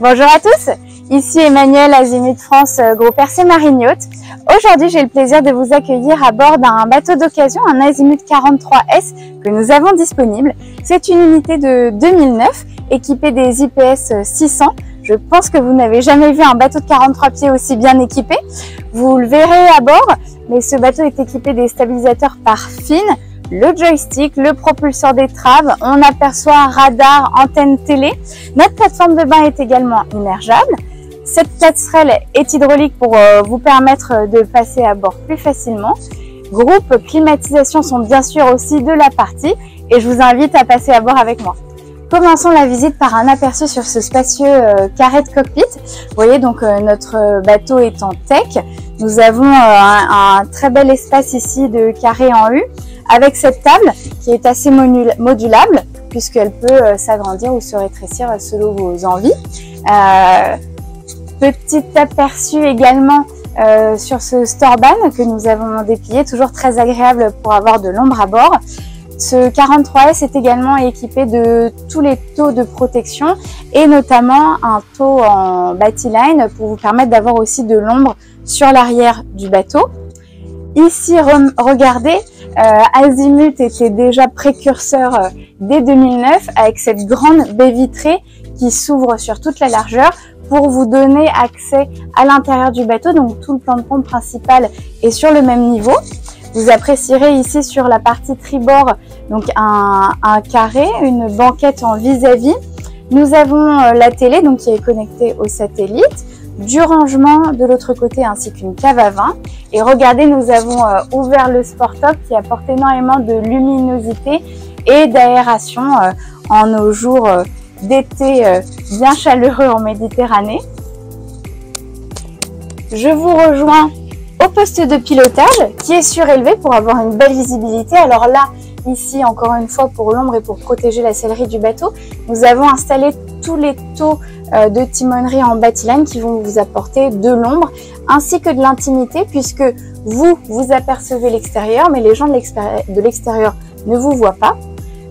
Bonjour à tous, ici Emmanuel, Azimut France, groupe RC Marine Yacht. Aujourd'hui, j'ai le plaisir de vous accueillir à bord d'un bateau d'occasion, un Azimut 43S que nous avons disponible. C'est une unité de 2009 équipée des IPS 600. Je pense que vous n'avez jamais vu un bateau de 43 pieds aussi bien équipé. Vous le verrez à bord, mais ce bateau est équipé des stabilisateurs par fin, le joystick, le propulseur d'étrave, on aperçoit radar, antenne télé. Notre plateforme de bain est également immergeable. Cette passerelle est hydraulique pour vous permettre de passer à bord plus facilement. Groupe climatisation sont bien sûr aussi de la partie et je vous invite à passer à bord avec moi. Commençons la visite par un aperçu sur ce spacieux carré de cockpit. Vous voyez donc notre bateau est en tech. Nous avons un très bel espace ici de carré en U avec cette table qui est assez modulable puisqu'elle peut s'agrandir ou se rétrécir selon vos envies. Petit aperçu également sur ce Storban que nous avons déplié, toujours très agréable pour avoir de l'ombre à bord. Ce 43S est également équipé de tous les taux de protection et notamment un taux en Battline pour vous permettre d'avoir aussi de l'ombre sur l'arrière du bateau. Ici, regardez, Azimut était déjà précurseur dès 2009 avec cette grande baie vitrée qui s'ouvre sur toute la largeur pour vous donner accès à l'intérieur du bateau. Donc tout le plan de pompe principal est sur le même niveau. Vous apprécierez ici sur la partie tribord donc un carré, une banquette en vis-à-vis. Nous avons la télé donc qui est connectée au satellite, du rangement de l'autre côté ainsi qu'une cave à vin. Et regardez, nous avons ouvert le Sport Top qui apporte énormément de luminosité et d'aération en nos jours d'été bien chaleureux en Méditerranée. Je vous rejoins au poste de pilotage qui est surélevé pour avoir une belle visibilité. Alors là, ici encore une fois pour l'ombre et pour protéger la sellerie du bateau, nous avons installé tous les taux de timonerie en Battline qui vont vous apporter de l'ombre ainsi que de l'intimité puisque vous apercevez l'extérieur mais les gens de l'extérieur ne vous voient pas.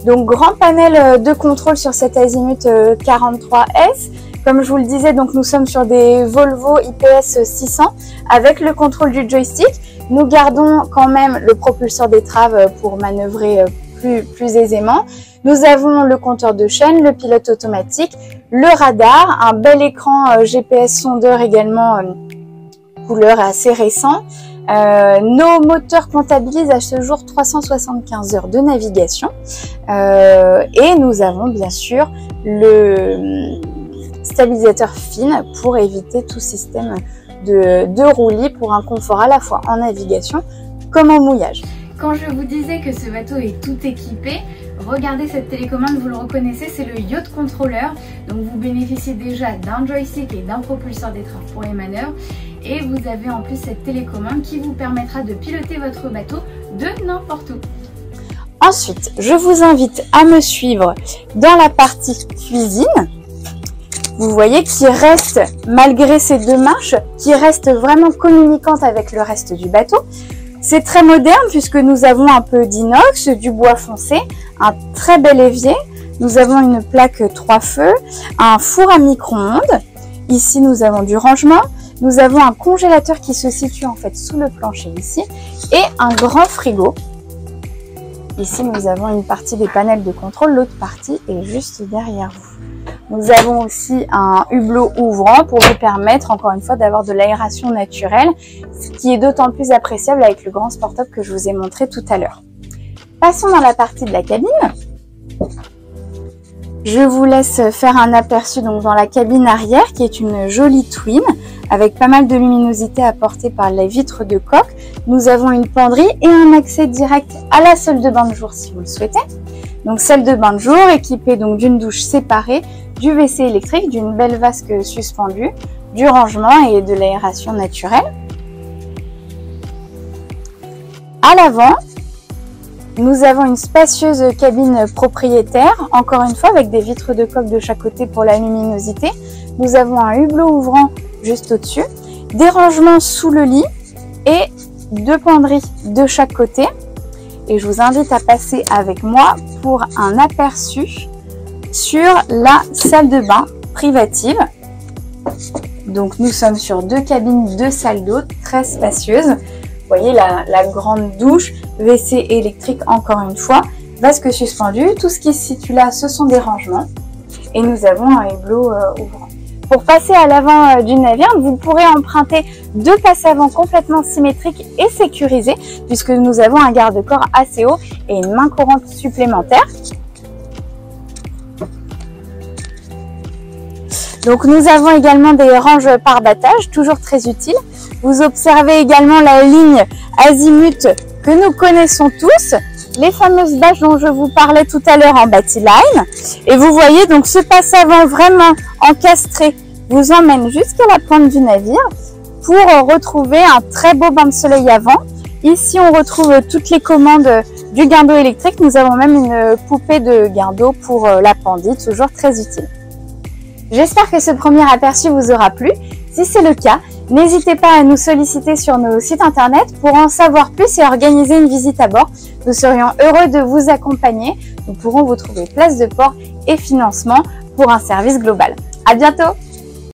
Donc grand panel de contrôle sur cet Azimut 43S. Comme je vous le disais, donc nous sommes sur des Volvo IPS 600 avec le contrôle du joystick. Nous gardons quand même le propulseur d'étrave pour manœuvrer plus aisément. Nous avons le compteur de chaîne, le pilote automatique, le radar, un bel écran GPS sondeur également couleur assez récent. Nos moteurs comptabilisent à ce jour 375 heures de navigation et nous avons bien sûr le stabilisateur fin pour éviter tout système de roulis pour un confort à la fois en navigation comme en mouillage. Quand je vous disais que ce bateau est tout équipé, regardez cette télécommande, vous le reconnaissez, c'est le Yacht Controller. Donc vous bénéficiez déjà d'un joystick et d'un propulseur d'étrave pour les manœuvres. Et vous avez en plus cette télécommande qui vous permettra de piloter votre bateau de n'importe où. Ensuite, je vous invite à me suivre dans la partie cuisine. Vous voyez qui reste, malgré ces deux marches, qui reste vraiment communicante avec le reste du bateau. C'est très moderne puisque nous avons un peu d'inox, du bois foncé, un très bel évier. Nous avons une plaque 3 feux, un four à micro-ondes. Ici, nous avons du rangement. Nous avons un congélateur qui se situe en fait sous le plancher ici et un grand frigo. Ici, nous avons une partie des panels de contrôle, l'autre partie est juste derrière vous. Nous avons aussi un hublot ouvrant pour vous permettre encore une fois d'avoir de l'aération naturelle, ce qui est d'autant plus appréciable avec le grand Sport Top que je vous ai montré tout à l'heure. Passons dans la partie de la cabine. Je vous laisse faire un aperçu donc dans la cabine arrière qui est une jolie twin avec pas mal de luminosité apportée par les vitres de coque. Nous avons une penderie et un accès direct à la salle de bain de jour si vous le souhaitez. Donc salle de bain de jour équipée donc d'une douche séparée, du WC électrique, d'une belle vasque suspendue, du rangement et de l'aération naturelle. À l'avant, nous avons une spacieuse cabine propriétaire, encore une fois avec des vitres de coque de chaque côté pour la luminosité. Nous avons un hublot ouvrant juste au-dessus, des rangements sous le lit et deux penderies de chaque côté. Et je vous invite à passer avec moi pour un aperçu sur la salle de bain privative Donc nous sommes sur 2 cabines, 2 salles d'eau très spacieuses. Vous voyez la grande douche, WC électrique encore une fois, vasque suspendu. Tout ce qui se situe là, ce sont des rangements. Et nous avons un hublot ouvrant. Pour passer à l'avant du navire, vous pourrez emprunter 2 passes avant complètement symétriques et sécurisées, puisque nous avons un garde-corps assez haut et une main courante supplémentaire. Donc nous avons également des ranges par battage, toujours très utiles. Vous observez également la ligne azimut que nous connaissons tous, les fameuses bâches dont je vous parlais tout à l'heure en Battylines. Et vous voyez donc ce passe-avant vraiment encastré vous emmène jusqu'à la pointe du navire pour retrouver un très beau bain de soleil avant. Ici on retrouve toutes les commandes du guindeau électrique. Nous avons même une poupée de guindeau pour l'appendir, toujours très utile. J'espère que ce premier aperçu vous aura plu. Si c'est le cas, n'hésitez pas à nous solliciter sur nos sites internet pour en savoir plus et organiser une visite à bord. Nous serions heureux de vous accompagner. Nous pourrons vous trouver place de port et financement pour un service global. À bientôt!